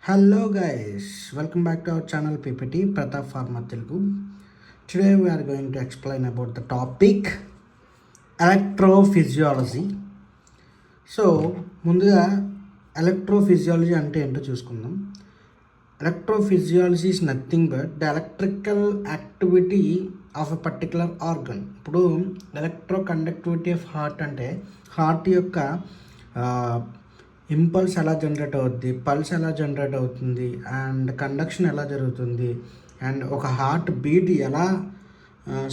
Hello guys, welcome back to our channel PPT Pratap Pharma Telugu. Today we are going to explain about the topic electrophysiology. So ముందుగా electrophysiology అంటే ఏంటో చూసుకుందాం. Electrophysiology is nothing but the electrical activity of a particular organ. ఇప్పుడు electroconductivity of heart అంటే heart యొక్క impulse ఎలా generate అవుద్ది, pulse ఎలా జనరేట్ అవుతుంది, అండ్ కండక్షన్ ఎలా జరుగుతుంది, అండ్ ఒక హార్ట్ బీట్ ఎలా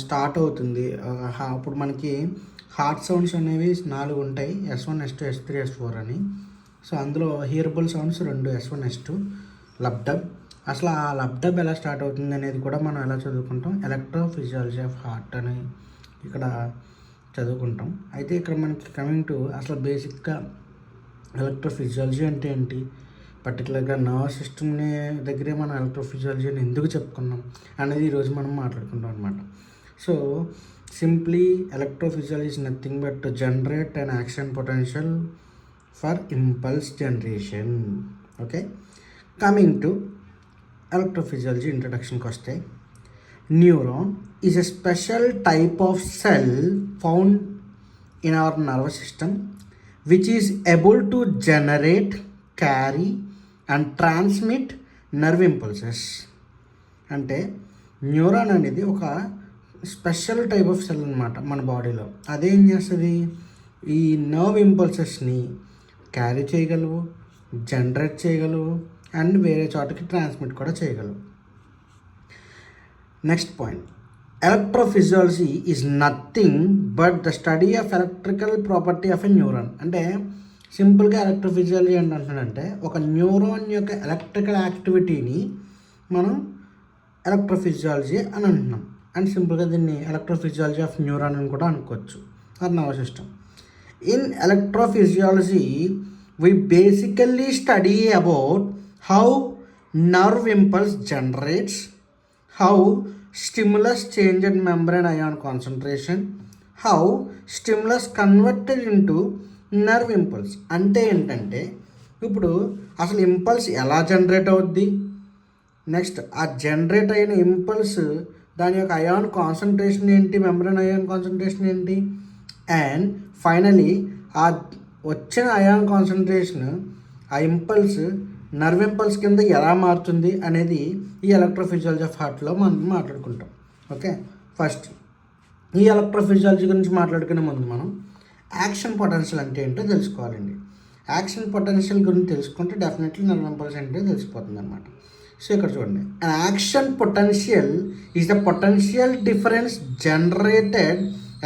స్టార్ట్ అవుతుంది. ఇప్పుడు మనకి హార్ట్ సౌండ్స్ అనేవి 4 ఉంటాయి, S1 S2 S3 S4 అని. సో అందులో హియరబుల్ సౌండ్స్ 2 S1 S2. లబ్డబ్, అసలు ఆ లబ్డబ్ ఎలా స్టార్ట్ అవుతుంది అనేది కూడా మనం ఎలా చదువుకుంటాం, ఎలక్ట్రోఫిజియాలజీ ఆఫ్ హార్ట్ అని ఇక్కడ చదువుకుంటాం. అయితే ఇక్కడ మనకి కమింగ్ టు అసలు బేసిక్గా ఎలక్ట్రోఫిజియాలజీ అంటే ఏంటి, పర్టికులర్గా నర్వ్ సిస్టమ్ని దగ్గరే మనం ఎలక్ట్రోఫిజియాలజీ అని ఎందుకు చెప్పుకున్నాం అనేది ఈరోజు మనం మాట్లాడుకుంటాం అనమాట. So simply electrophysiology is nothing but to generate and action potential for impulse generation. Okay, coming to electrophysiology ఇంట్రడక్షన్కి వస్తే, neuron is a special type of cell found in our nervous system which is able to generate, carry and transmit nerve impulses. అంటే neuron అనేది ఒక special type of cell అనమాట మన బాడీలో. అదేం చేస్తుంది, ఈ నర్వ్ ఇంపల్సెస్ని క్యారీ చేయగలవు, జనరేట్ చేయగలవు అండ్ వేరే చోటకి ట్రాన్స్మిట్ కూడా చేయగలవు. Next point, electrophysiology is nothing but the study of electrical property of a neuron. అంటే సింపుల్గా ఎలక్ట్రోఫిజియాలజీ ఏంటంటే ఒక న్యూరాన్ యొక్క ఎలక్ట్రికల్ యాక్టివిటీని మనం ఎలక్ట్రోఫిజియాలజీ అని అంటున్నాం. అండ్ సింపుల్గా దీన్ని ఎలక్ట్రోఫిజియాలజీ ఆఫ్ న్యూరాన్ అని కూడా అనుకోవచ్చు, అది nervous system. In electrophysiology we basically study about how nerve impulse generates, how stimulus changed membrane ion concentration, how stimulus converted into nerve impulse. అంటే ఏంటంటే ఇప్పుడు అసలు ఇంపల్స్ ఎలా జనరేట్ అవుద్ది, నెక్స్ట్ ఆ జనరేట్ అయిన ఇంపల్స్ దాని యొక్క అయాన్ కాన్సన్ట్రేషన్ ఏంటి, మెంబ్రేన్ అయాన్ కాన్సన్ట్రేషన్ ఏంటి, అండ్ ఫైనలీ ఆ వచ్చిన అయాన్ కాన్సన్ట్రేషన్ ఆ ఇంపల్స్ నర్వ్ ఇంపల్స్ కింద ఎలా మారుతుంది అనేది ఈ ఎలక్ట్రోఫిజియాలజీ ఆఫ్ హార్ట్లో మనం మాట్లాడుకుంటాం. ఓకే, ఫస్ట్ ఈ ఎలక్ట్రోఫిజియాలజీ గురించి మాట్లాడుకునే ముందు మనం యాక్షన్ పొటెన్షియల్ అంటే ఏంటో తెలుసుకోవాలండి. యాక్షన్ పొటెన్షియల్ గురించి తెలుసుకుంటే డెఫినెట్లీ నర్వ్ ఇంపల్స్ ఏంటో తెలిసిపోతుంది అనమాట. సో ఇక్కడ చూడండి, action potential is the potential difference generated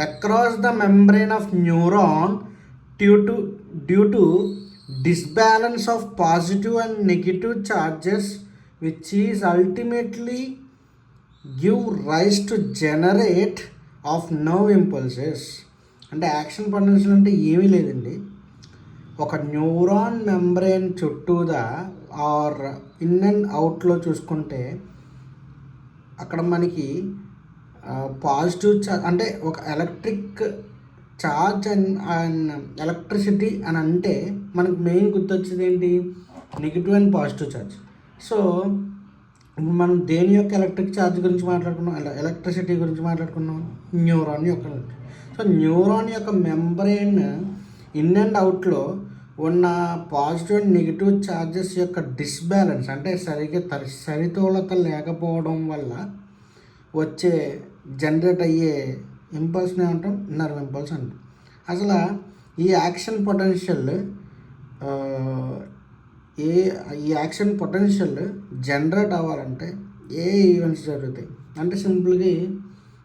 across the membrane of neuron due to disbalance of positive and negative charges, which is ultimately give rise to generate of nerve impulses. అంటే action potential అంటే ఏమీ లేదండి, ఒక neuron membrane చుట్టూదా or in and అవుట్లో చూసుకుంటే అక్కడ మనకి పాజిటివ్ చార్జ్ అంటే ఒక ఎలక్ట్రిక్ ఛార్జ్ అండ్ ఎలక్ట్రిసిటీ అని అంటే మనకు మెయిన్ గుర్తొచ్చేది ఏంటి, negative and positive charge. So మనం దేని యొక్క ఎలక్ట్రిక్ ఛార్జ్ గురించి మాట్లాడుకున్నాం, ఎలక్ట్రిసిటీ గురించి మాట్లాడుకున్నాం, న్యూరాన్ యొక్క. సో న్యూరాన్ యొక్క మెంబ్రెయిన్ ఇన్ అండ్ అవుట్లో ఉన్న పాజిటివ్ అండ్ నెగిటివ్ ఛార్జెస్ యొక్క డిస్బ్యాలెన్స్ అంటే సరిగ్గా సరితూలత లేకపోవడం వల్ల వచ్చే జనరేట్ అయ్యే ఇంపల్స్ని ఏమంటాం, నర్వ్ ఇంపల్స్ అంటాం. అసలు ఈ యాక్షన్ పొటెన్షియల్ ఈ యాక్షన్ పొటెన్షియల్ జనరేట్ అవ్వాలంటే ఏ ఈవెంట్స్ జరుగుతాయి అంటే సింపుల్గా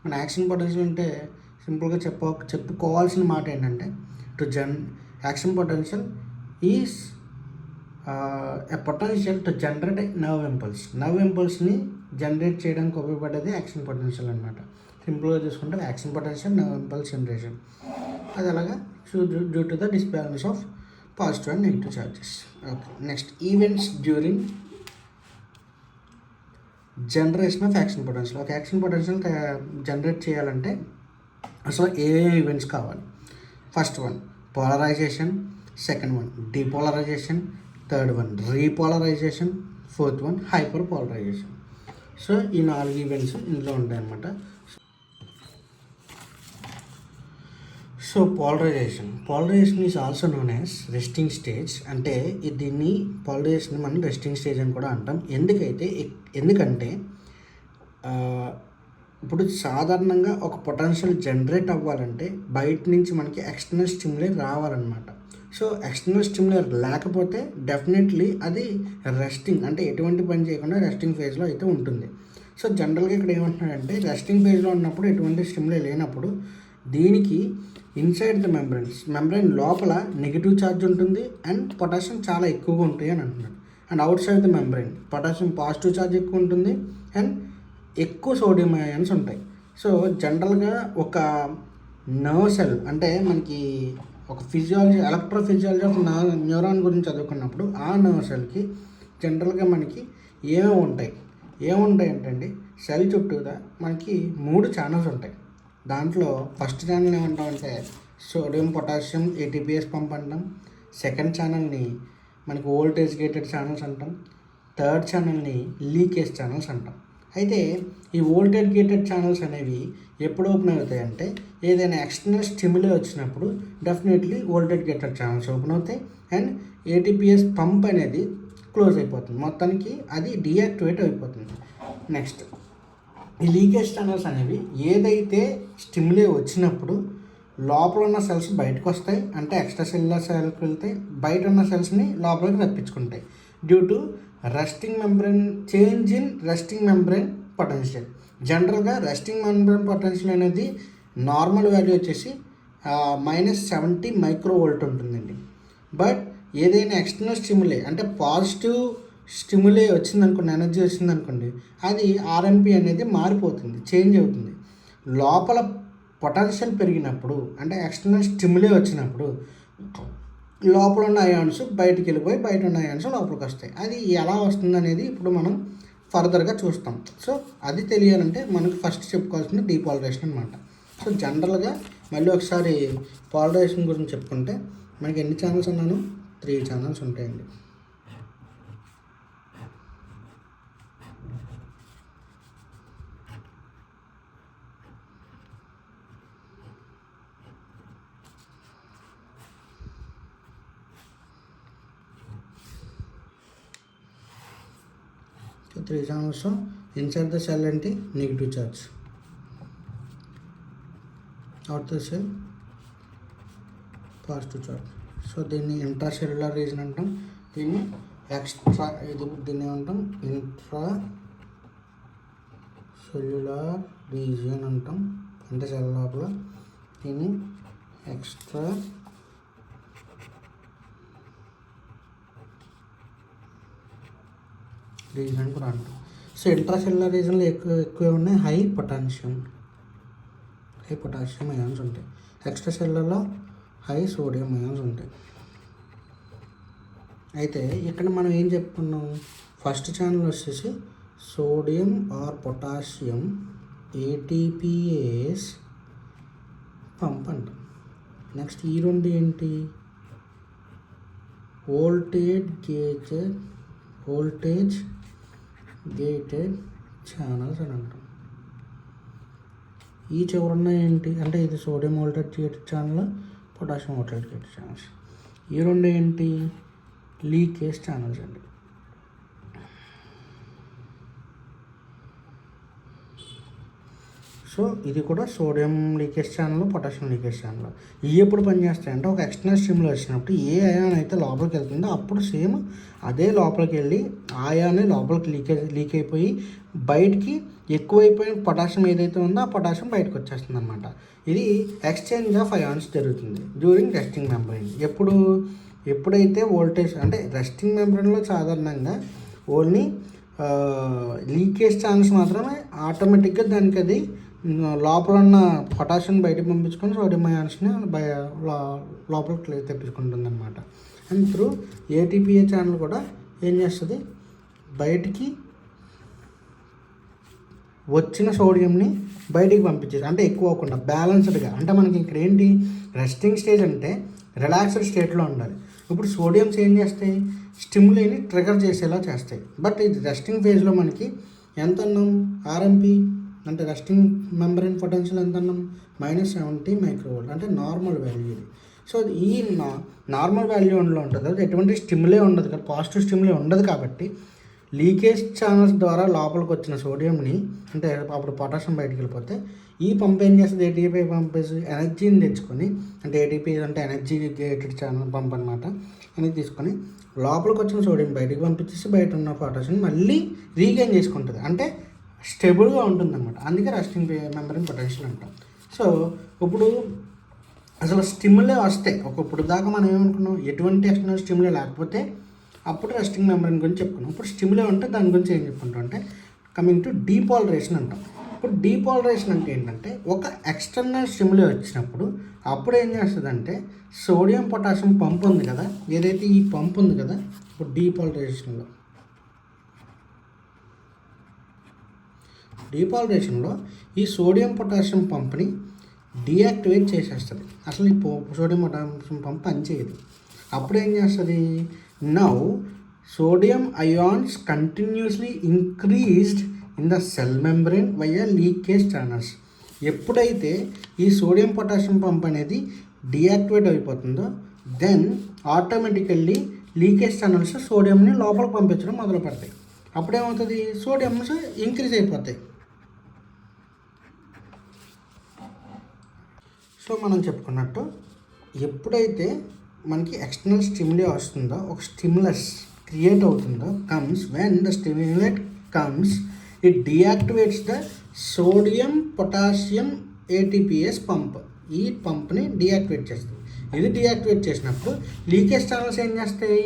మన యాక్షన్ పొటెన్షియల్ అంటే సింపుల్గా చెప్పుకోవాల్సిన మాట ఏంటంటే action potential is a potential to generate nerve impulse. Nerve ఇంపల్స్ని జనరేట్ చేయడానికి ఉపయోగపడేది యాక్షన్ పొటెన్షియల్ అనమాట. సింపుల్గా చూసుకుంటే action potential nerve impulse generation, అది అలాగా due to the disbalance of positive and negative charges. Okay, next events during generation of action potential. ఒక action potential generate చేయాలంటే అసలు ఏ ఈవెంట్స్ కావాలి. First one polarization, second one depolarization, third one repolarization, fourth one hyper polarisation. So ఈ 4 events ఇందులో ఉంటాయన్నమాట. So polarization is also known as resting stage. అంటే దీన్ని పోలరైజేషన్ మనం రెస్టింగ్ స్టేజ్ అని కూడా అంటాం. ఎందుకంటే ఇప్పుడు సాధారణంగా ఒక పొటెన్షియల్ జనరేట్ అవ్వాలంటే బయట నుంచి మనకి ఎక్స్టర్నల్ స్టిమ్యులర్ రావాలన్నమాట. సో ఎక్స్టర్నల్ స్టిమ్యులర్ లేకపోతే డెఫినెట్లీ అది రెస్టింగ్, అంటే ఎటువంటి పని చేయకుండా రెస్టింగ్ ఫేజ్లో అయితే ఉంటుంది. సో జనరల్గా ఇక్కడ ఏమంటున్నాడంటే రెస్టింగ్ ఫేజ్లో ఉన్నప్పుడు ఎటువంటి స్టిమ్యులర్ లేనప్పుడు దీనికి ఇన్సైడ్ ద మెంబ్రెయిన్ లోపల నెగిటివ్ ఛార్జ్ ఉంటుంది అండ్ పొటాషియం చాలా ఎక్కువగా ఉంటాయి అని అంటున్నాడు. And out side the membrane potassium positive charge ఎక్కువ ఉంటుంది అండ్ ఎక్కువ సోడియం అయాన్స్ ఉంటాయి. సో జనరల్గా ఒక నర్వ్ సెల్ అంటే మనకి ఒక ఎలక్ట్రోఫిజియాలజీ ఆఫ్ న్యూరాన్ గురించి చదువుకున్నప్పుడు ఆ నర్వ్ సెల్కి జనరల్గా మనకి ఏముంటాయి అంటే సెల్ చుట్టూదా మనకి 3 ఛానల్స్ ఉంటాయి. దాంట్లో ఫస్ట్ ఛానల్ ఏమంటామంటే సోడియం పొటాషియం ATPase పంప్ అంటాం. సెకండ్ ఛానల్ని మనకి వోల్టేజ్ గేటెడ్ ఛానల్స్ అంటాం. థర్డ్ ఛానల్ని లీకేజ్ ఛానల్స్ అంటాం. అయితే ఈ వోల్టేజ్ గేటెడ్ ఛానల్స్ అనేవి ఎప్పుడు ఓపెన్ అవుతాయి అంటే ఏదైనా ఎక్స్టర్నల్ స్టిమ్యులే వచ్చినప్పుడు definitely voltage gated channels open అవుతాయి అండ్ ATPase పంప్ అనేది క్లోజ్ అయిపోతుంది, మొత్తానికి అది డీయాక్టివేట్ అయిపోతుంది. నెక్స్ట్ ఈ లీకేజ్ ఛానల్స్ అనేవి ఏదైతే స్టిమ్యులే వచ్చినప్పుడు లోపల ఉన్న సెల్స్ బయటకు వస్తాయి, అంటే ఎక్స్ట్రా సెల్యులర్ సెల్కి వెళ్తాయి, బయట ఉన్న సెల్స్ని లోపలికి రప్పించుకుంటాయి due to change in resting membrane potential. జనరల్గా రెస్టింగ్ మెంబ్రెయిన్ పొటెన్షియల్ అనేది నార్మల్ వాల్యూ వచ్చేసి -70 మైక్రోవోల్ట్ ఉంటుందండి. బట్ ఏదైనా ఎక్స్టర్నల్ స్టిమ్యులే అంటే పాజిటివ్ స్టిమ్యులే వచ్చిందనుకోండి, ఎనర్జీ వచ్చిందనుకోండి, అది RMP అనేది మారిపోతుంది, చేంజ్ అవుతుంది. లోపల పొటెన్షియల్ పెరిగినప్పుడు అంటే ఎక్స్టర్నల్ స్టిమ్యులే వచ్చినప్పుడు లోపల ఉన్న అయాన్స్ బయటికి వెళ్ళిపోయి బయట ఉన్న అయాన్స్ లోపలికి వస్తాయి. అది ఎలా వస్తుంది అనేది ఇప్పుడు మనం ఫర్దర్గా చూస్తాం. సో అది తెలియాలంటే మనకు ఫస్ట్ చెప్పుకోవాల్సింది డీపోలరైజేషన్ అనమాట. సో జనరల్గా మళ్ళీ ఒకసారి పోలరైజేషన్ గురించి చెప్పుకుంటే మనకి ఎన్ని ఛానల్స్ అన్నాను? 3 ఛానల్స్ ఉంటాయండి. So 3 channels. Inside the cell ఏంటి? Negative charge. Out the cell positive charge. So దీన్ని ఇంట్రా సెల్యులర్ రీజన్ అంటాం, దీన్ని దీన్ని ఏమంటాం? ఇంట్రా సెల్యులర్ రీజియన్ అంటాం, అంటే సెల్ లోపల. దీన్ని ఎక్స్ట్రా రీజన్ కూడా అంటాం. సో ఇంట్రా సెల్యులర్ రీజన్లో ఎక్కువ ఉన్నాయి హై పొటాషియం అయాన్స్ ఉంటాయి. ఎక్స్ట్రా సెల్యులర్లో హై సోడియం అయాన్స్ ఉంటాయి. అయితే ఇక్కడ మనం ఏం చెప్పుకున్నాం? ఫస్ట్ ఛానల్ వచ్చేసి sodium or potassium ATPase pump అంటాం. నెక్స్ట్ ఈ 2 ఏంటి? వోల్టేజ్ గేటెడ్ ఛానల్స్ అని అంటాం. ఈ చివరన్న ఏంటి అంటే ఇది sodium voltage gated channel, potassium voltage gated channels. ఈ 2 ఏంటి? లీకేజ్ ఛానల్స్ అండి. సో ఇది కూడా sodium leakage channel, potassium leakage channel. ఇవి ఎప్పుడు పనిచేస్తాయి అంటే ఒక ఎక్స్టర్నల్ స్టిమ్యులర్ వచ్చినప్పుడు ఏ అయాన్ అయితే లోపలికి వెళ్తుందో అప్పుడు సేమ్ అదే లోపలికి వెళ్ళి అయానే లోపలికి లీక్ అయిపోయి బయటికి ఎక్కువైపోయిన పొటాషియం ఏదైతే ఉందో ఆ పొటాషియం బయటకు వచ్చేస్తుంది అనమాట. ఇది ఎక్స్చేంజ్ ఆఫ్ అయాన్స్ జరుగుతుంది డ్యూరింగ్ రెస్టింగ్ మెంబ్రెయిన్. ఎప్పుడైతే వోల్టేజ్ అంటే రెస్టింగ్ మెంబ్రెయిన్లో సాధారణంగా ఓన్లీ లీకేజ్ ఛానల్స్ మాత్రమే ఆటోమేటిక్గా దానికి అది లోపల ఉన్న పొటాషియం బయటకు పంపించుకొని సోడియం అయాన్స్ని లోపలికి తెప్పించుకుంటుంది అనమాట. అండ్ త్రూ ATPase ఛానల్ కూడా ఏం చేస్తుంది? బయటికి వచ్చిన సోడియంని బయటికి పంపించేది, అంటే ఎక్కువ అవ్వకుండా బ్యాలెన్స్డ్గా. అంటే మనకి ఇక్కడ ఏంటి? రెస్టింగ్ స్టేజ్ అంటే రిలాక్స్డ్ స్టేట్లో ఉండాలి. ఇప్పుడు సోడియంస్ ఏం చేస్తాయి, స్టిమ్యులేని ట్రిగర్ చేసేలా చేస్తాయి. బట్ ఇది రెస్టింగ్ ఫేజ్లో మనకి ఎంత అన్నాం, ఆర్ఎంపీ అంటే రెస్టింగ్ మెంబ్రేన్ పొటెన్షియల్ ఎంత అన్నాం, -70 మైక్రోవోల్ట్ అంటే నార్మల్ వాల్యూ ఇది. సో ఈ నార్మల్ వాల్యూలో ఉంటుంది, అది ఎటువంటి స్టిమ్యులే ఉండదు కదా, పాజిటివ్ స్టిమ్యులే ఉండదు. కాబట్టి లీకేజ్ ఛానల్స్ ద్వారా లోపలికి వచ్చిన సోడియంని, అంటే అప్పుడు పొటాషియం బయటికి వెళ్ళిపోతే ఈ పంప్ ఏం చేస్తుంది, ఏటీపీ పంపేసి ఎనర్జీని తెచ్చుకొని, అంటే ఏటీపీ అంటే ఎనర్జీ గేటెడ్ ఛానల్ పంప్ అనమాట, అనేది తీసుకొని లోపలికి వచ్చిన సోడియం బయటికి పంపించేసి బయట ఉన్న పొటాషియం మళ్ళీ రీగైన్ చేసుకుంటుంది. అంటే స్టేబుల్గా ఉంటుంది అనమాట. అందుకే రెస్టింగ్ మెంబ్రేన్ పొటెన్షియల్ అంటాం. సో ఇప్పుడు అసలు స్టిమ్యులే వస్తే ఇప్పుడు దాకా మనం ఏమనుకున్నాం, ఎటువంటి ఎక్స్టర్నల్ స్టిమ్యులే లేకపోతే అప్పుడు రెస్టింగ్ మెంబ్రేన్ గురించి చెప్పుకున్నాం. ఇప్పుడు స్టిమ్యులే ఉంటే దాని గురించి ఏం చెప్పుకుంటాం అంటే కమింగ్ టు డీపాలరైజేషన్ అంటాం. ఇప్పుడు డీపాలరైజేషన్ అంటే ఏంటంటే ఒక ఎక్స్టర్నల్ స్టిమ్యులే వచ్చినప్పుడు అప్పుడు ఏం చేస్తుందంటే సోడియం పొటాషియం పంప్ ఉంది కదా, ఏదైతే ఈ పంప్ ఉంది కదా, ఇప్పుడు డీపాలరైజేషన్లో ఈ సోడియం పొటాషియం పంప్ని డీయాక్టివేట్ చేసేస్తుంది. అసలు ఈ సోడియం పొటాషియం పంప్ పనిచేయదు. అప్పుడు ఏం చేస్తుంది, now sodium ions continuously increased in the cell membrane via leakage channels. ఎప్పుడైతే ఈ సోడియం పొటాషియం పంప్ అనేది డీయాక్టివేట్ అయిపోతుందో దెన్ ఆటోమేటికల్లీ లీకేజ్ ఛానల్స్ సోడియంని లోపలికి పంపించడం మొదలు పెడతాయి. అప్పుడేమవుతుంది, సోడియంస్ ఇంక్రీజ్ అయిపోతాయి. సో మనం చెప్పుకున్నట్టు ఎప్పుడైతే మనకి ఎక్స్టర్నల్ స్టిమ్యులే వస్తుందో, ఒక స్టిమ్యులస్ క్రియేట్ అవుతుందో, comes when the stimulate comes it deactivates the sodium potassium ATPase pump. ఈ పంప్ని డీయాక్టివేట్ చేస్తుంది. ఇది డీయాక్టివేట్ చేసినప్పుడు లీకేజ్ ఛానల్స్ ఏం చేస్తాయి,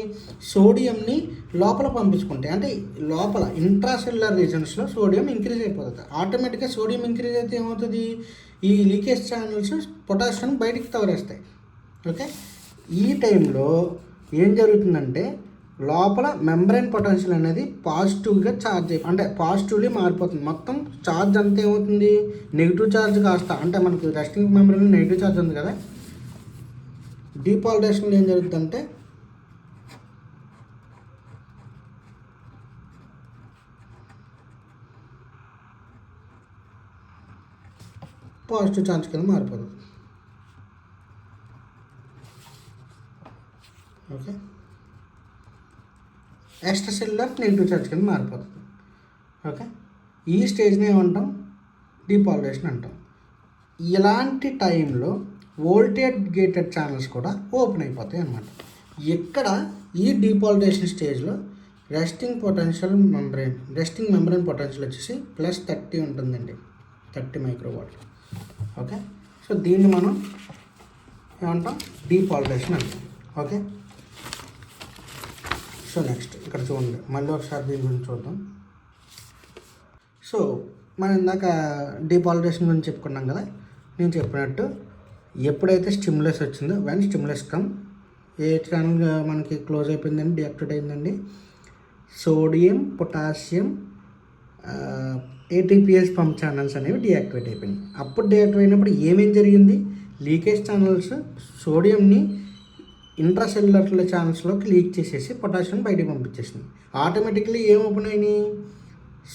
సోడియంని లోపల పంపించుకుంటాయి. అంటే లోపల ఇంట్రాసెల్యులర్ రీజన్స్లో సోడియం ఇంక్రీజ్ అయిపోతుంది. ఆటోమేటిక్గా సోడియం ఇంక్రీజ్ అయితే ఏమవుతుంది, ఈ లీకేజ్ ఛానల్స్ పొటాషియం బయటికి తవరేస్తాయి. ఓకే, ఈ టైంలో ఏం జరుగుతుందంటే లోపల మెంబ్రేన్ పొటెన్షియల్ అనేది పాజిటివ్గా ఛార్జ్ అంటే పాజిటివ్లీ మారిపోతుంది. మొత్తం ఛార్జ్ అంతా ఏమవుతుంది, నెగిటివ్ ఛార్జ్ కాస్త, అంటే మనకి రెస్టింగ్ మెంబ్రేన్ నెగిటివ్ ఛార్జ్ ఉంది కదా, డీపాలరైజేషన్లో ఏం జరుగుతుందంటే పాజిటివ్ ఛార్జ్ కింద మారిపోతుంది. Okay, extra cellular negative charge కింద మారిపోతుంది. ఓకే, ఈ స్టేజ్ని ఏమంటాం, డీపాలరైజేషన్ అంటాం. ఇలాంటి టైంలో వోల్టేజ్ గేటెడ్ ఛానల్స్ కూడా ఓపెన్ అయిపోతాయి అన్నమాట. ఇక్కడ ఈ డీపాలరైజేషన్ స్టేజ్లో రెస్టింగ్ మెంబ్రేన్ పొటెన్షియల్ వచ్చేసి +30 ఉంటుందండి, 30 మైక్రోవాట్. ఓకే, సో దీన్ని మనం ఏమంటాం, డీపాలరైజేషన్ అంటాం. ఓకే, సో నెక్స్ట్ ఇక్కడ చూడండి, మళ్ళీ ఒకసారి దీని గురించి చూద్దాం. సో మనం ఇందాక డీపాలరైజేషన్ గురించి చెప్పుకున్నాం కదా, నేను చెప్పినట్టు ఎప్పుడైతే స్టిమ్యులస్ వచ్చిందో వెన్ స్టిమ్యులస్ కమ్, ఏ ఛానల్ మనకి క్లోజ్ అయిపోయిందండి, డీయాక్టివేట్ అయిందండి, sodium potassium ATPase pump channels అనేవి డీయాక్టివేట్ అయిపోయినాయి. అప్పుడు డీయాక్టివేట్ అయినప్పుడు ఏమేం జరిగింది, లీకేజ్ ఛానల్స్ సోడియంని ఇంట్రాసెల్యులర్ ఛానల్స్లోకి లీక్ చేసేసి పొటాషియం బయటికి పంపించేసింది. ఆటోమేటిక్లీ ఏం ఓపెన్ అయినాయి,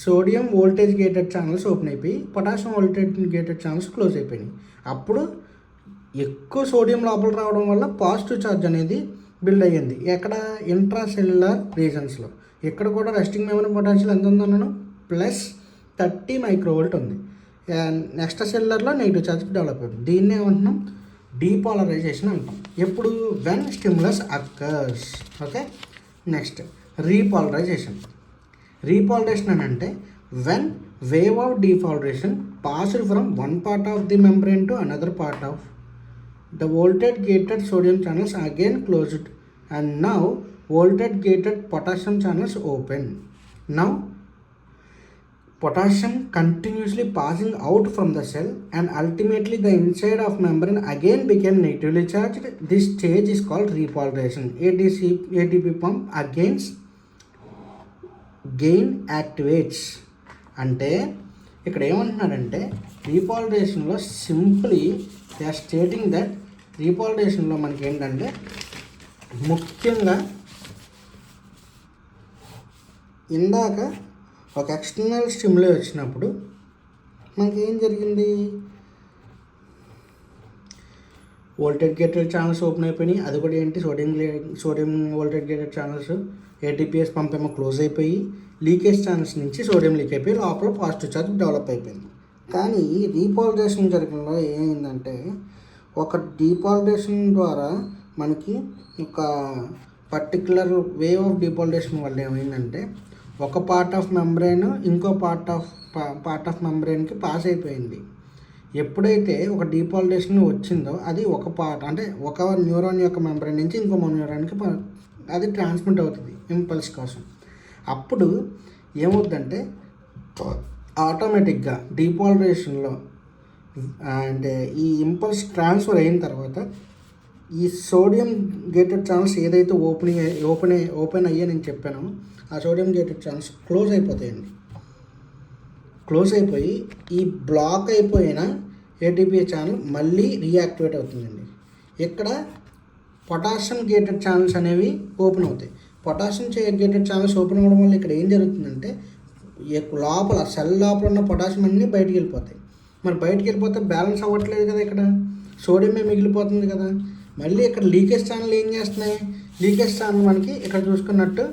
sodium voltage gated channels open అయిపోయి potassium voltage gated channels close అయిపోయినాయి. అప్పుడు ఎక్కువ సోడియం లోపల రావడం వల్ల పాజిటివ్ ఛార్జ్ అనేది బిల్డ్ అయ్యింది. ఎక్కడ, ఇంట్రాసెల్యులర్ రీజన్స్లో. ఇక్కడ కూడా రెస్టింగ్ మెంబ్రేన్ పొటెన్షియల్ ఎంత ఉందన్నాను, +30 మైక్రోవోల్ట్ ఉంది. నెక్స్ట్ సెల్యులర్లో నెగిటివ్ ఛార్జ్ డెవలప్ అవుతుంది. దీన్ని ఏమంటున్నాం, డీపాలరైజేషన్ అంటాం. ఎప్పుడు, when stimulus occurs. Okay, next repolarization. Repolarization అని అంటే when wave of depolarization passed from one part of the membrane to another part of the voltage gated sodium channels again closed and now voltage gated potassium channels open. Now potassium continuously passing out from the cell and ultimately the inside of membrane again became negatively charged. This stage is called repolarization. ATP pump against gain activates. అంటే ఇక్కడ ఏమంటున్నారంటే రీపాలరైజేషన్లో simply they are stating that రీపోలరైజేషన్లో మనకి ఏంటంటే ముఖ్యంగా ఇందాక ఒక ఎక్స్టర్నల్ స్టిమ్యులై వచ్చినప్పుడు మనకి ఏం జరిగింది, వోల్టేజ్ గేటెడ్ ఛానల్స్ ఓపెన్ అయిపోయినాయి. అది కూడా ఏంటి, sodium voltage gated channels, ATPase pump ఏమో క్లోజ్ అయిపోయి లీకేజ్ ఛానల్స్ నుంచి సోడియం లీక్ అయిపోయి లోపల పాజిటివ్ ఛార్జ్ డెవలప్ అయిపోయింది. కానీ డీపాలరైజేషన్ జరగడంలో ఏమైందంటే ఒక డీపాలరైజేషన్ ద్వారా మనకి ఒక పర్టికులర్ వే ఆఫ్ డీపాలరైజేషన్ వల్ల ఏమైందంటే ఒక పార్ట్ ఆఫ్ మెంబ్రెయిన్ ఇంకో పార్ట్ ఆఫ్ మెంబ్రెయిన్కి పాస్ అయిపోయింది. ఎప్పుడైతే ఒక డీపాలరైజేషన్ వచ్చిందో అది ఒక పార్ట్ అంటే ఒక న్యూరాన్ యొక్క మెంబ్రెయిన్ నుంచి ఇంకో న్యూరాన్కి అది ట్రాన్స్మిట్ అవుతుంది ఇంపల్స్ కోసం. అప్పుడు ఏమవుతుందంటే ఆటోమేటిక్గా డీపాలరైజేషన్లో అంటే ఈ ఇంపల్స్ ట్రాన్స్ఫర్ అయిన తర్వాత ఈ సోడియం గేటెడ్ ఛానల్స్ ఏదైతే ఓపెన్ అయ్యా నేను చెప్పానో ఆ సోడియం గేటెడ్ ఛానల్స్ క్లోజ్ అయిపోతాయండి. క్లోజ్ అయిపోయి ఈ బ్లాక్ అయిపోయిన ఏటీపీ ఛానల్ మళ్ళీ రీయాక్టివేట్ అవుతుందండి. ఇక్కడ పొటాషియం గేటెడ్ ఛానల్స్ అనేవి ఓపెన్ అవుతాయి. పొటాషియం గేటెడ్ ఛానల్స్ ఓపెన్ అవ్వడం వల్ల ఇక్కడ ఏం జరుగుతుందంటే లోపల సెల్ లోపల ఉన్న పొటాషియం అన్నీ బయటికి వెళ్ళిపోతాయి. మరి బయటికి వెళ్ళిపోతే బ్యాలెన్స్ అవ్వట్లేదు కదా, ఇక్కడ సోడియమే మిగిలిపోతుంది కదా. మళ్ళీ ఇక్కడ లీకేజ్ ఛానల్ ఏం చేస్తున్నాయి, లీకేజ్ ఛానల్ మనకి ఇక్కడ చూసుకున్నట్టు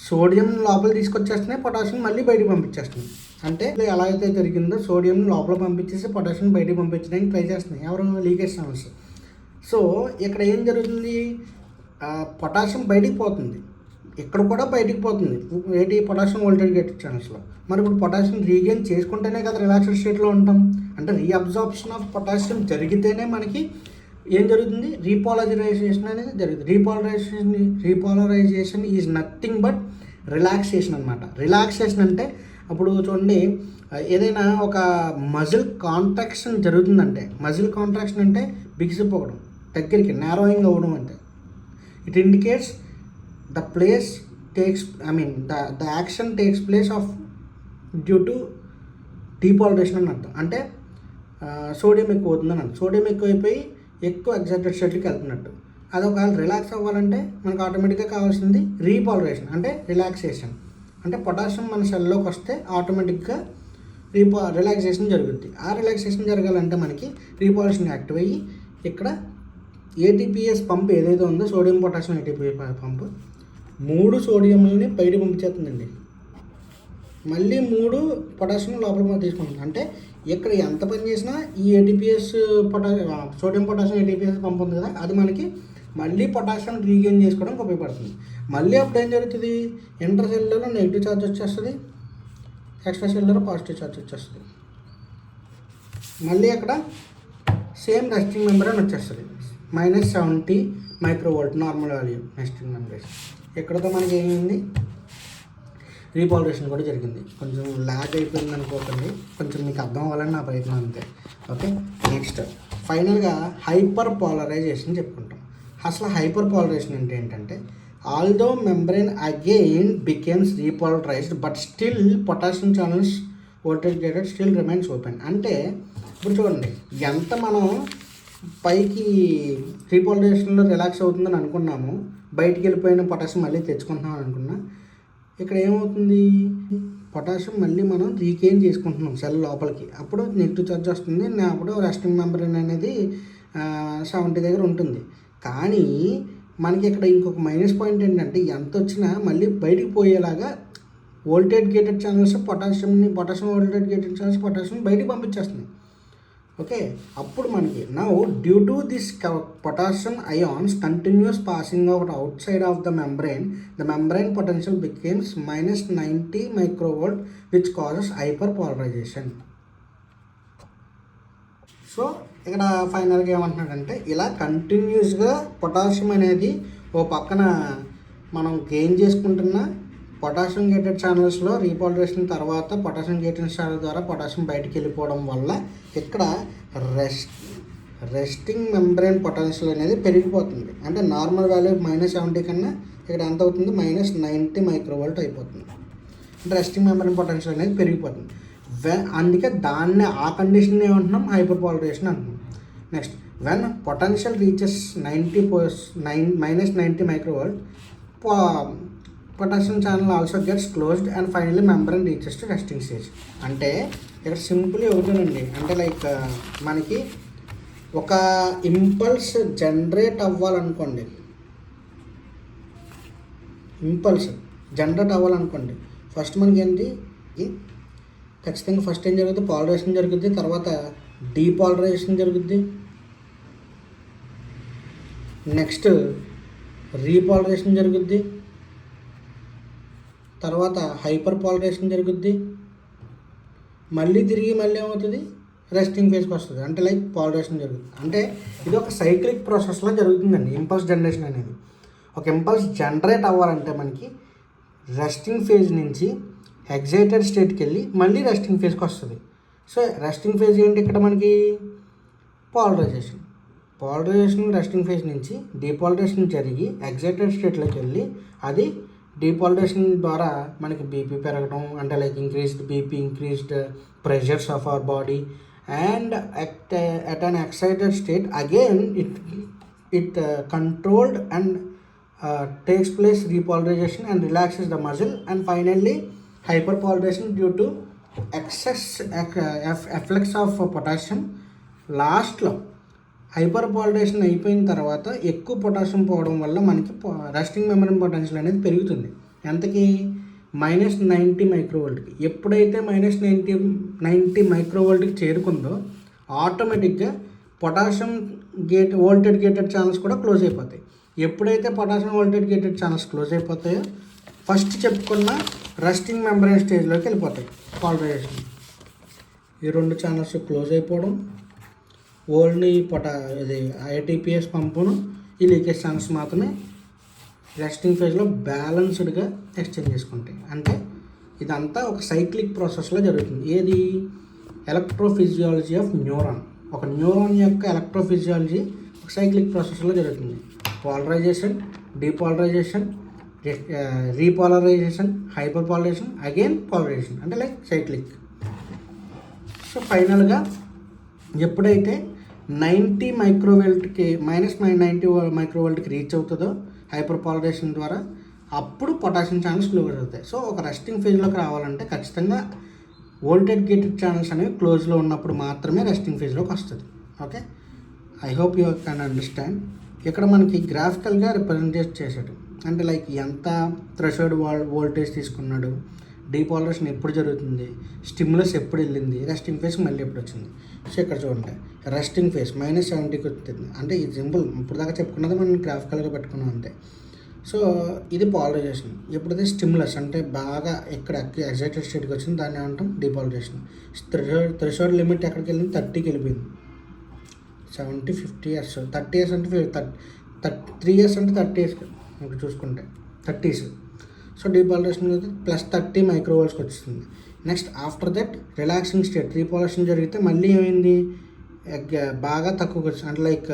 సోడియం లోపల తీసుకొచ్చేస్తున్నాయి, పొటాషియం మళ్ళీ బయటికి పంపించేస్తున్నాయి. అంటే ఎలా అయితే జరిగిందో సోడియం లోపల పంపించేసి పొటాషియం బయటికి పంపించడానికి ట్రై చేస్తున్నాయి ఎవరు, లీకేజ్ ఛానల్స్. సో ఇక్కడ ఏం జరుగుతుంది, పొటాషియం బయటికి పోతుంది, ఇక్కడ కూడా బయటికి పోతుంది ఏంటి పొటాషియం వోల్టేజ్ గేటెడ్ ఛానల్స్లో. మరి ఇప్పుడు పొటాషియం రీగెయిన్ చేసుకుంటేనే కదా రిలాక్స్డ్ స్టేట్లో ఉంటాం. అంటే రీఅబ్జార్ప్షన్ ఆఫ్ పొటాషియం జరిగితేనే మనకి ఏం జరుగుతుంది, రీపోలరైజేషన్ అనేది జరుగుతుంది. Repolarisation is nothing but relaxation అనమాట. రిలాక్సేషన్ అంటే అప్పుడు చూడండి, ఏదైనా ఒక మజిల్ కాంట్రాక్షన్ జరుగుతుందంటే, మజిల్ కాంట్రాక్షన్ అంటే బిగిసిపోవడం, దగ్గరికి నారోయింగ్ అవ్వడం. అంటే it indicates the place takes the action takes place of due to depolarisation అని అర్థం. అంటే సోడియం ఎక్కువ అవుతుందని అర్థం. సోడియం ఎక్కువైపోయి ఎక్కువ ఎగ్జైటెడ్ స్టేట్కి వెళ్తున్నట్టు. అది ఒకవేళ రిలాక్స్ అవ్వాలంటే మనకు ఆటోమేటిక్గా కావాల్సింది రీపోలరైజేషన్ అంటే రిలాక్సేషన్. అంటే పొటాషియం మన సెల్లోకి వస్తే ఆటోమేటిక్గా రిలాక్సేషన్ జరుగుద్ది. ఆ రిలాక్సేషన్ జరగాలంటే మనకి రీపోలరైజేషన్ యాక్టివ్ అయ్యి ఇక్కడ ఏటీపీఎస్ పంప్ ఏదైతే ఉందో సోడియం పొటాషియం ఏటీపీఎస్ పంప్ 3 సోడియంని బయట పంపించేస్తుందండి, మళ్ళీ 3 పొటాషియం లోపల తీసుకుంటుంది. అంటే ఇక్కడ ఎంత పని చేసినా ఈ ఏటీపీఎస్ సోడియం పొటాషియం ఏటీపీఎస్ పంప్ ఉంది కదా, అది మనకి మళ్ళీ పొటాషియం రీగెయిన్ చేసుకోవడానికి ఉపయోగపడుతుంది. మళ్ళీ అప్పుడు ఏం జరుగుతుంది, ఇంటర్ సెల్యులర్ నెగిటివ్ ఛార్జ్ వచ్చేస్తుంది, ఎక్స్ట్రా సెల్యులర్ పాజిటివ్ ఛార్జ్ వచ్చేస్తుంది. మళ్ళీ అక్కడ సేమ్ రెస్టింగ్ మెంబ్రేన్ వచ్చేస్తుంది, -70 మైక్రోవోల్ట్ నార్మల్ వాల్యూ రెస్టింగ్ మెంబ్రేన్. ఎక్కడతో మనకి ఏమైంది, రీపోలరైజేషన్ కూడా జరిగింది. కొంచెం ల్యాగ్ అయిపోయింది అనుకోకండి, కొంచెం మీకు అర్థం అవ్వాలని నా ప్రయత్నం అంతే. ఓకే, నెక్స్ట్ ఫైనల్గా హైపర్ పోలరైజేషన్ చెప్పుకుంటాం. అసలు హైపర్ పోలరైజేషన్ అంటే ఏంటంటే, although membrane again becomes repolarized but still potassium channels voltage gated still remains open. అంటే ఇప్పుడు చూడండి, ఎంత మనం పైకి రీపోలరైజేషన్లో రిలాక్స్ అవుతుందని అనుకున్నాము, బయటికి వెళ్ళిపోయిన పొటాషియం మళ్ళీ తెచ్చుకుంటున్నాం అనుకున్నా, ఇక్కడ ఏమవుతుంది, పొటాషియం మళ్ళీ మనం రీగెయిన్ చేసుకుంటున్నాం సెల్ లోపలికి. అప్పుడు నెగిటివ్ ఛార్జ్ వస్తుంది, అప్పుడు రెస్టింగ్ మెంబ్రెయిన్ అనేది 70 దగ్గర ఉంటుంది. కానీ మనకి ఇక్కడ ఇంకొక మైనస్ పాయింట్ ఏంటంటే, ఎంత వచ్చినా మళ్ళీ బయటికి పోయేలాగా voltage gated channels potassium voltage gated channels potassium బయటికి పంపించేస్తున్నాయి. ఓకే, అప్పుడు మనకి now due to this potassium ions continues passing outside of the membrane potential becomes -90 microvolt which causes hyper polarisation. So ఇక్కడ ఫైనల్గా ఏమంటున్నాడంటే, ఇలా కంటిన్యూస్గా పొటాషియం అనేది ఓ పక్కన మనం గెయిన్ చేసుకుంటున్న పొటాషియం గేటెడ్ ఛానల్స్లో రీపోలరైజేషన్ తర్వాత పొటాషియం గేటెడ్ ఛానల్ ద్వారా పొటాషియం బయటికి వెళ్ళిపోవడం వల్ల ఇక్కడ రెస్టింగ్ మెంబ్రెయిన్ పొటెన్షియల్ అనేది పెరిగిపోతుంది. అంటే నార్మల్ వాల్యూ -70 కన్నా ఇక్కడ ఎంత అవుతుంది, -90 మైక్రోవోల్ట్ అయిపోతుంది. అంటే రెస్టింగ్ మెంబ్రెయిన్ పొటెన్షియల్ అనేది పెరిగిపోతుంది. అందుకే దాన్ని ఆ కండిషన్ ఏమంటున్నాం, హైపర్ పోలరైజేషన్ అంటున్నాం. Next when potential reaches -90 microvolt potassium channel also gets closed and finally membrane reaches to resting stage. అంటే ఇక్కడ సింపుల్లీ ఒకటేనండి, అంటే లైక్ మనకి ఒక ఇంపల్స్ జనరేట్ అవ్వాలనుకోండి, ఫస్ట్ మనకి ఏంటి ఖచ్చితంగా ఫస్ట్ ఏం జరుగుతుంది, పాలరైజేషన్ జరుగుద్ది, తర్వాత డీపాలరైజేషన్ జరుగుద్ది, నెక్స్ట్ రీపాలరైజేషన్ జరుగుద్ది, తర్వాత హైపర్ పాలరైజేషన్ జరుగుద్ది, మళ్ళీ ఏమవుతుంది, రెస్టింగ్ ఫేజ్కి వస్తుంది. అంటే లైక్ పాలరైజేషన్ జరుగుతుంది. అంటే ఇది ఒక సైక్లిక్ ప్రాసెస్లో జరుగుతుందండి ఇంపల్స్ జనరేషన్ అనేది. ఒక ఇంపల్స్ జనరేట్ అవ్వాలంటే మనకి రెస్టింగ్ ఫేజ్ నుంచి ఎగ్జైటెడ్ స్టేట్కి వెళ్ళి మళ్ళీ రెస్టింగ్ ఫేజ్కి వస్తుంది. సో రెస్టింగ్ ఫేజ్ ఏంటి ఇక్కడ మనకి, పాలరైజేషన్. రెస్టింగ్ ఫేజ్ నుంచి డీపాలరైజేషన్ జరిగి ఎగ్జైటెడ్ స్టేట్లోకి వెళ్ళి అది డీపాలరైజేషన్ ద్వారా మనకి బీపీ పెరగడం, అంటే like increased BP, increased pressures of our body, and at an excited state again it controlled and takes place repolarization and relaxes the muscle, and finally hyperpolarization due to excess efflux of potassium. లాస్ట్లో హైపర్పాలరైజేషన్ అయిపోయిన తర్వాత ఎక్కువ potassium పోవడం వల్ల మనకి resting membrane potential అనేది పెరుగుతుంది. ఎంతకి, -90 మైక్రోవోల్ట్కి. ఎప్పుడైతే -90 మైక్రోవోల్ట్కి చేరుకుందో ఆటోమేటిక్గా పొటాషియం వోల్టేజ్ గేటెడ్ ఛానల్స్ కూడా క్లోజ్ అయిపోతాయి. ఎప్పుడైతే potassium voltage gated channels close అయిపోతాయో ఫస్ట్ చెప్పుకున్న రెస్టింగ్ మెంబ్రేన్ స్టేజ్లోకి వెళ్ళిపోతాయి పాలరైజేషన్. ఈ 2 ఛానల్స్ క్లోజ్ అయిపోవడం, ఓన్లీ ఇది ఐటీపీఎస్ పంపును ఈ లీకేజ్ ఛానల్స్ మాత్రమే రెస్టింగ్ ఫేజ్లో బ్యాలెన్స్డ్గా ఎక్స్చేంజ్ చేసుకుంటాయి. అంటే ఇదంతా ఒక సైక్లిక్ ప్రాసెస్లో జరుగుతుంది. ఏది, ఎలక్ట్రోఫిజియాలజీ ఆఫ్ న్యూరాన్. ఒక న్యూరాన్ యొక్క ఎలక్ట్రోఫిజియాలజీ ఒక సైక్లిక్ ప్రాసెస్లో జరుగుతుంది. పాలరైజేషన్, డీపాలరైజేషన్, రీపాలరైజేషన్, హైపర్పాలరైజేషన్, అగైన్ పాలరైజేషన్, అంటే లైక్ సైక్లిక్. సో ఫైనల్గా ఎప్పుడైతే 90 మైక్రోవోల్ట్కి -90 మైక్రోవోల్ట్కి రీచ్ అవుతుందో హైపర్ పాలరైజేషన్ ద్వారా, అప్పుడు పొటాషియం ఛానల్స్ క్లోజ్ అవుతాయి. సో ఒక రెస్టింగ్ ఫేజ్లోకి రావాలంటే ఖచ్చితంగా వోల్టేజ్ గేటెడ్ ఛానల్స్ అనేవి క్లోజ్లో ఉన్నప్పుడు మాత్రమే రెస్టింగ్ ఫేజ్లోకి వస్తుంది. Okay, I hope you can understand. ఇక్కడ మనకి గ్రాఫికల్గా రిప్రజెంటేట్ చేశాడు, అంటే లైక్ ఎంత థ్రెషోల్డ్ వోల్టేజ్ తీసుకున్నాడు, డీపాలరైజేషన్ ఎప్పుడు జరుగుతుంది, స్టిమ్యులస్ ఎప్పుడు వెళ్ళింది, రెస్టింగ్ ఫేజ్ మళ్ళీ ఎప్పుడు వచ్చింది. సో ఇక్కడ చూడండి, రెస్టింగ్ ఫేజ్ -70కి వచ్చింది. అంటే ఇది సింపుల్, ఇప్పుడు దాకా చెప్పుకున్నది మనం గ్రాఫికల్గా పెట్టుకున్నాం అంతే. సో ఇది పాలరైజేషన్. ఎప్పుడైతే స్టిమ్యులస్ అంటే బాగా ఇక్కడ ఎగ్జైటెడ్ స్టేట్కి వచ్చింది దాన్ని ఏమంటాం, డీపాలరైజేషన్. థ్రెషోల్డ్ లిమిట్ ఎక్కడికి వెళ్ళింది, 30కి వెళ్ళిపోయింది. 70, 50 years, 30 years అంటే 3 years అంటే 30 years ఇప్పుడు చూసుకుంటే 30s. సో డీపాలరైజేషన్ +30 మైక్రోవోల్ట్స్కి వచ్చింది. Next after that relaxing state, repolarization జరిగితే మళ్ళీ ఏమైంది, బాగా తక్కువకి వచ్చింది. అంటే లైక్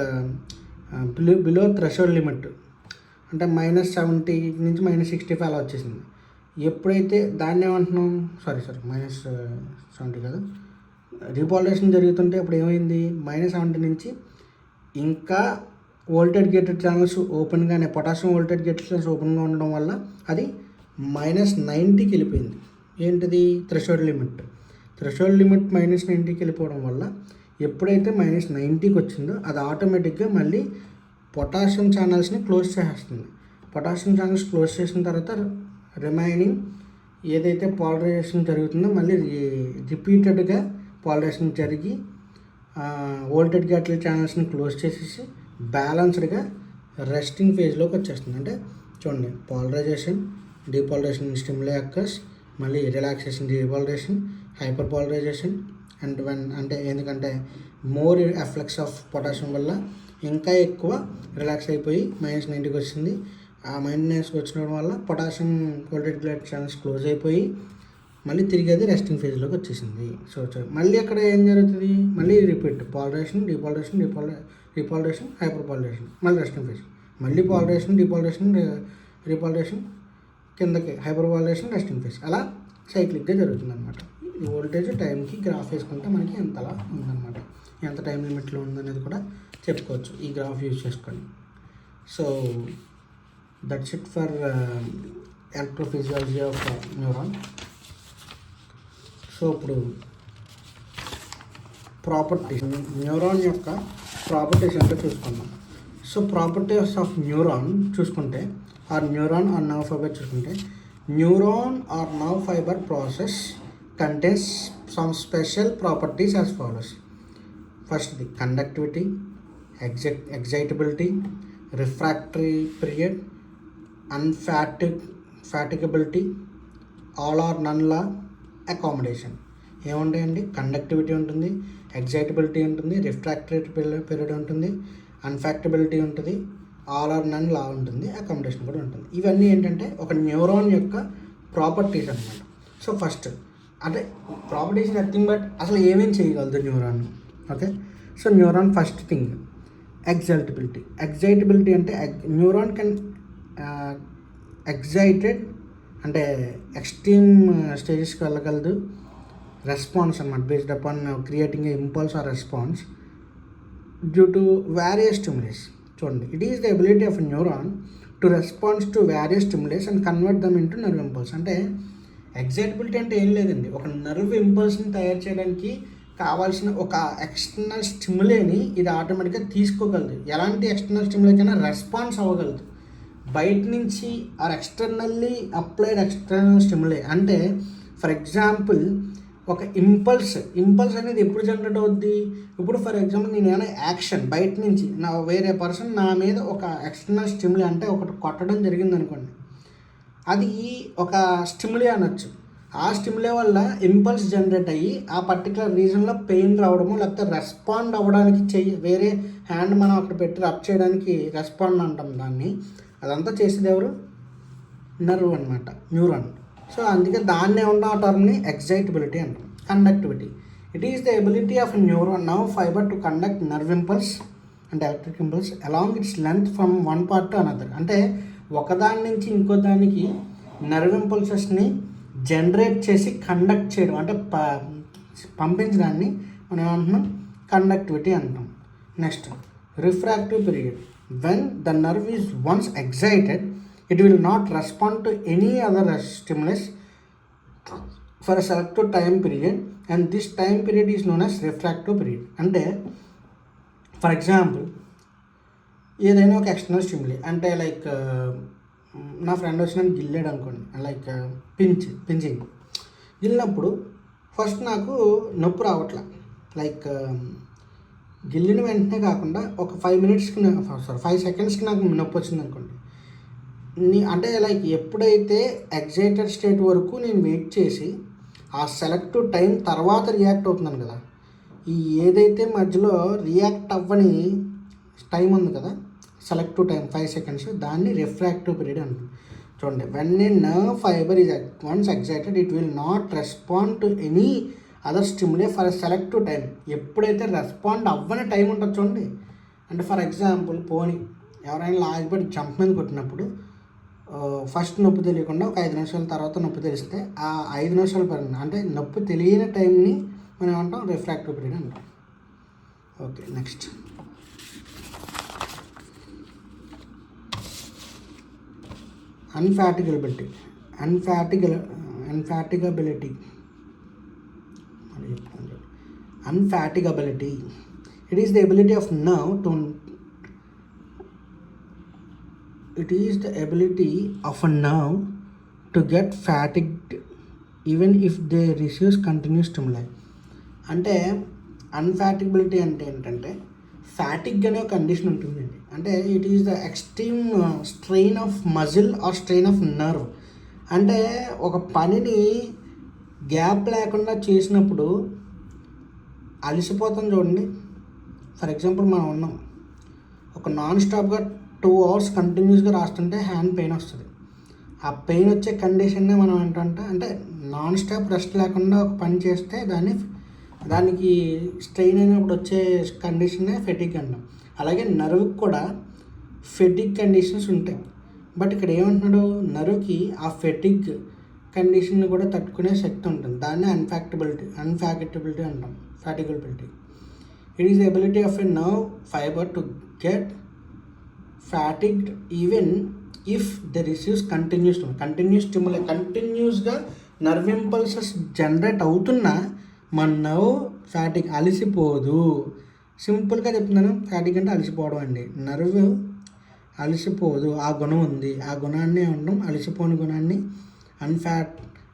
బిలో థ్రెషోల్డ్ లిమిట్, అంటే -70 నుంచి -65 అలా వచ్చేసింది. ఎప్పుడైతే దాన్ని ఏమంటున్నాం, -70 కదా, రీపాలరైజేషన్ జరుగుతుంటే అప్పుడు ఏమైంది, -70 నుంచి ఇంకా వోల్టేజ్ గేటెడ్ ఛానల్స్ ఓపెన్గానే, పొటాషియం వోల్టేజ్ గేటెడ్ ఛానల్స్ ఓపెన్గా ఉండడం వల్ల అది -90కి వెళ్ళిపోయింది. ఏంటిది, థ్రెషోల్డ్ లిమిట్ -90కి వెళ్ళిపోవడం వల్ల ఎప్పుడైతే -90కి వచ్చిందో అది ఆటోమేటిక్గా మళ్ళీ పొటాషియం ఛానల్స్ని క్లోజ్ చేసేస్తుంది. పొటాషియం ఛానల్స్ క్లోజ్ చేసిన తర్వాత రిమైనింగ్ ఏదైతే పాలరైజేషన్ జరుగుతుందో మళ్ళీ రిపీటెడ్గా పాలరైజేషన్ జరిగి వోల్టేజ్ గేటెడ్ ఛానల్స్ని క్లోజ్ చేసేసి బ్యాలెన్స్డ్గా రెస్టింగ్ ఫేజ్లోకి వచ్చేస్తుంది. అంటే చూడండి, పాలరైజేషన్, డీపాలరైజేషన్ స్టిమ్యులై అక్కర్స్, మళ్ళీ రిలాక్సేషన్, డీపాలరైజేషన్, హైపర్ పాలరైజేషన్, అండ్ అంటే ఎందుకంటే మోర్ ఎఫ్లక్స్ ఆఫ్ పొటాషియం వల్ల ఇంకా ఎక్కువ రిలాక్స్ అయిపోయి -90కి వచ్చింది. ఆ -90కి వచ్చిన వల్ల potassium voltage gated channels close అయిపోయి మళ్ళీ తిరిగి అది రెస్టింగ్ ఫేజ్లోకి వచ్చేసింది. సో మళ్ళీ అక్కడ ఏం జరుగుతుంది, మళ్ళీ రిపీట్ పాలరైజేషన్, రీపాలరైజేషన్, హైపర్ పాలరైజేషన్, మళ్ళీ రెస్టింగ్ ఫేజ్, మళ్ళీ పాలరైజేషన్, రీపాలరైజేషన్, కిందకి హైపర్ పాలరైజేషన్, రెస్టింగ్ ఫేజ్, అలా సైక్లిక్గా జరుగుతుంది అనమాట. ఈ వోల్టేజ్ టైంకి గ్రాఫ్ వేసుకుంటే మనకి ఎంతలా ఉందన్నమాట. ఎంత టైం లిమిట్లో ఉందనేది కూడా చెప్పుకోవచ్చు ఈ గ్రాఫ్ యూజ్ చేసుకొని. So that's it for electrophysiology of neuron. So ఇప్పుడు ప్రాపర్టీస్, న్యూరాన్ యొక్క ప్రాపర్టీస్ అంటే చూసుకుందాం. సో ప్రాపర్టీస్ ఆఫ్ న్యూరాన్ చూసుకుంటే, or neuron or nerve fibre చూసుకుంటే, neuron or nerve fibre process contains some special properties as follows. ఫస్ట్ది conductivity, excitability, refractory period, unfatigability, all or none law, accommodation. ఏముంటాయండి? Conductivity ఉంటుంది, excitability ఉంటుంది, refractory period ఉంటుంది, unfatigability ఉంటుంది, all or none లా ఉంటుంది, accommodation కూడా ఉంటుంది. ఇవన్నీ ఏంటంటే ఒక న్యూరాన్ యొక్క ప్రాపర్టీస్ అన్నమాట. సో ఫస్ట్ అంటే ప్రాపర్టీస్ నథింగ్ బట్ అసలు ఏమేమి చేయగలదు neuron. Okay, so neuron first thing excitability. Excitability అంటే న్యూరాన్ కెన్ ఎగ్జైటెడ్ అంటే ఎక్స్ట్రీమ్ స్టేజెస్కి వెళ్ళగలదు. రెస్పాన్స్ అన్నమాట, based upon creating a impulse or response due to various stimulus. చూడండి, it is the ability of neuron to response to various stimulus and convert them into nerve impulse. అంటే excitability అంటే ఏం లేదండి, ఒక nerve ఇంపల్స్ని తయారు చేయడానికి కావాల్సిన ఒక ఎక్స్టర్నల్ స్టిమ్యులేని ఇది ఆటోమేటిక్గా తీసుకోగలదు. ఎలాంటి ఎక్స్టర్నల్ స్టిమ్యులేకైనా రెస్పాన్స్ అవ్వగలదు. బయట నుంచి ఆర్ ఎక్స్టర్నల్లీ అప్లైడ్ ఎక్స్టర్నల్ స్టిమ్యులే. అంటే ఫర్ ఎగ్జాంపుల్ ఒక ఇంపల్స్ అనేది ఎప్పుడు జనరేట్ అవుద్ది? ఇప్పుడు ఫర్ ఎగ్జాంపుల్ నేను ఏమైనా యాక్షన్ బయట నుంచి వేరే పర్సన్ నా మీద ఒక ఎక్స్టర్నల్ స్టిమ్యులే అంటే ఒకటి కొట్టడం జరిగింది అనుకోండి, అది ఒక స్టిమ్యులే అనొచ్చు. ఆ స్టిమ్యులే వల్ల ఇంపల్స్ జనరేట్ అయ్యి ఆ పర్టికులర్ రీజన్లో పెయిన్ రావడము, లేకపోతే రెస్పాండ్ అవ్వడానికి వేరే హ్యాండ్ మనం అక్కడ పెట్టి రబ్ చేయడానికి రెస్పాండ్ అంటాం దాన్ని. అదంతా చేసేది ఎవరు? నర్వ్ అనమాట, న్యూరాన్. సో అందుకే దాన్నే ఉన్న టర్మ్ని ఎగ్జైటబిలిటీ అంటాం. Conductivity, it is the ability of neuron nerve fibre to conduct nerve impulse అంటే electric impulse along its length from one part to another. అంటే ఒకదాని నుంచి ఇంకో దానికి నర్వ్ ఇంపల్సెస్ని జనరేట్ చేసి కండక్ట్ చేయడం అంటే పంపించడాన్ని మనం ఏమంటున్నాం? కండక్టివిటీ అంటాం. Next refractive period. When the nerve is once excited it will not respond to any other stimulus for a selected time period and this time period is known as refractive period. అంటే for example ఏదైనా ఒక external స్టిమ్యులే అంటే like నా friend వచ్చి నన్ను గిల్లాడు అనుకోండి, like pinching గిల్లినప్పుడు first నాకు నొప్పి రావట్లే. లైక్ గిల్లిన వెంటనే కాకుండా ఒక 5 సెకండ్స్కి నాకు నొప్పి వచ్చింది అనుకోండి. అంటే లైక్ ఎప్పుడైతే ఎగ్జైటెడ్ స్టేట్ వరకు నేను వెయిట్ చేసి ఆ సెలెక్టివ్ టైం తర్వాత రియాక్ట్ అవుతున్నాను కదా, ఈ ఏదైతే మధ్యలో రియాక్ట్ అవ్వని టైం ఉంది కదా, సెలెక్టివ్ టైం 5 సెకండ్స్, దాన్ని రిఫ్రాక్టివ్ పీరియడ్ అంటాం. చూడండి, when a nerve fibre is once excited it will not respond to any other stimuli for selective time. ఎప్పుడైతే రెస్పాండ్ అవ్వని టైం ఉంటుంది చూడండి, అంటే ఫర్ ఎగ్జాంపుల్ పోనీ ఎవరైనా లాగిపడి జంప్ మీద కొట్టినప్పుడు ఫస్ట్ నొప్పి తెలియకుండా ఒక 5 నిమిషాల తర్వాత నొప్పి తెలిస్తే ఆ 5 నిమిషాల పైన అంటే నొప్పి తెలియని టైంని మనం ఏమంటాం? రిఫ్రాక్టివ్ పీరియడ్ అంటాం. Okay, next unfatigability. It is the ability of nerve to it is the ability of a nerve to get fatigued even if they receive continuous stimuli. అంటే అన్ఫాటిగబిలిటీ అంటే ఏంటంటే ఫ్యాటిగ్ అనే ఒక కండిషన్ ఉంటుందండి. అంటే it is the extreme strain of muscle or strain of nerve. అంటే ఒక పనిని గ్యాప్ లేకుండా చేసినప్పుడు అలసిపోతాం చూడండి. ఫర్ ఎగ్జాంపుల్ మనం ఉన్నాం ఒక నాన్ స్టాప్గా 2 hours కంటిన్యూస్గా రాస్తుంటే హ్యాండ్ పెయిన్ వస్తుంది. ఆ పెయిన్ వచ్చే కండిషన్నే మనం ఏంటంటే అంటే నాన్ స్టాప్ రెస్ట్ లేకుండా ఒక పని చేస్తే దానికి స్ట్రెయిన్ అయినప్పుడు వచ్చే కండిషన్నే ఫెటిగ్ అంటాం. అలాగే నర్వ్కి కూడా ఫెటిగ్ కండిషన్స్ ఉంటాయి. బట్ ఇక్కడ ఏమంటున్నాడు, నర్వ్కి ఆ ఫెటిగ్ కండిషన్ని కూడా తట్టుకునే శక్తి ఉంటుంది. దాన్ని అన్ఫాక్టబిలిటీ అంటాం, ఫ్యాటిగబిలిటీ. It is the ability of a nerve fiber to get fatigued even if they receives కంటిన్యూస్గా నర్వ్ ఇంపల్సెస్ జనరేట్ అవుతున్నా మన నర్వ్ ఫ్యాటిక్ అలసిపోదు. సింపుల్గా చెప్తున్నాను, ఫ్యాటిక్ అంటే అలసిపోవడం అండి. నర్వ్ అలసిపోదు, ఆ గుణం ఉంది. ఆ గుణాన్ని అంటాం, అలసిపోని గుణాన్ని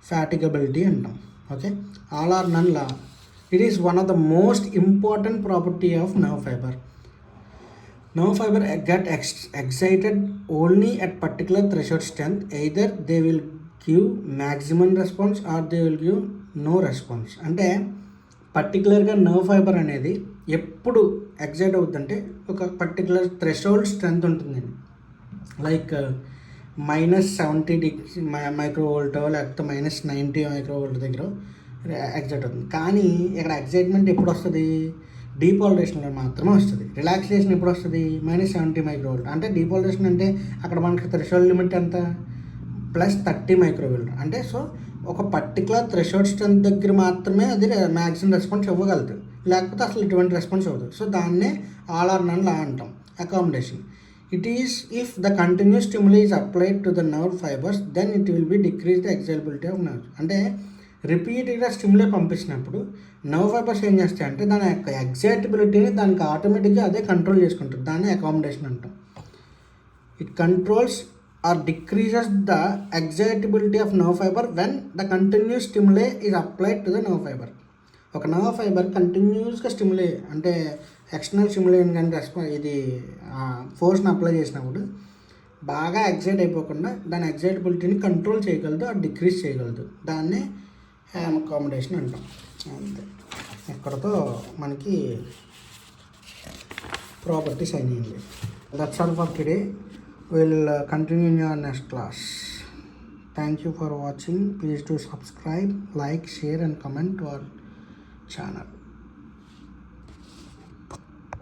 ఫ్యాటిగబిలిటీ అంటాం. Okay, all or none law. It is one of the most important property of nerve fibre. Nerve fiber get excited only at particular threshold strength. Either they will give maximum response or they will give no response. అంటే పర్టికులర్గా nerve fibre అనేది ఎప్పుడు excite అవుతుందంటే ఒక particular threshold strength ఉంటుందండి. Like -70 మైక్రోవోల్ట్ లేకపోతే -90 మైక్రోవోల్ట్ దగ్గర excite అవుతుంది. కానీ ఇక్కడ ఎగ్జైట్మెంట్ ఎప్పుడు వస్తుంది? డీపోలరైజేషన్లో మాత్రమే వస్తుంది. రిలాక్సేషన్ ఎప్పుడు వస్తుంది? -70 మైక్రోవోల్ట్. అంటే డీపోలరైజేషన్ అంటే అక్కడ మనకి థ్రెషోల్డ్ లిమిట్ ఎంత? +30 మైక్రోవోల్ట్. అంటే సో ఒక పర్టికులర్ థ్రెషోల్డ్ స్ట్రెంత్ దగ్గర మాత్రమే అది మ్యాక్సిమం రెస్పాన్స్ ఇవ్వగలదు, లేకపోతే అసలు ఎటువంటి రెస్పాన్స్ అవ్వదు. సో దాన్నే ఆల్ ఆర్ నన్ లా అంటాం, accommodation. It is if the continuous stimuli is applied to the nerve fibres then it will be decrease the excitability of nerve. అంటే రిపీటెడ్గా స్టిములై పంపించినప్పుడు నర్వ్ ఫైబర్స్ ఏం చేస్తాయంటే దాని యొక్క ఎగ్జైటబిలిటీని దానికి ఆటోమేటిక్గా అదే కంట్రోల్ చేసుకుంటుంది. దాన్ని అకామిడేషన్ అంటాం. It controls or decreases the excitability of nerve fibre when the continuous stimuli is applied to the nerve fibre. ఒక నర్వ్ ఫైబర్ కంటిన్యూస్గా స్టిములై అంటే ఎక్స్టర్నల్ స్టిములై కానీ ఇది ఫోర్స్ని అప్లై చేసినప్పుడు బాగా ఎగ్జైట్ అయిపోకుండా దాని ఎగ్జైటబిలిటీని కంట్రోల్ చేయగలదు, అది డిక్రీజ్ చేయగలదు. దాన్నే అకామిడేషన్ అంటాం. అంతే, ఇక్కడతో మనకి ప్రాపర్టీస్ అయినాయండి. That's all for today. Will continue in your next class. Thank you for watching. Please to subscribe, like, share and comment to our channel.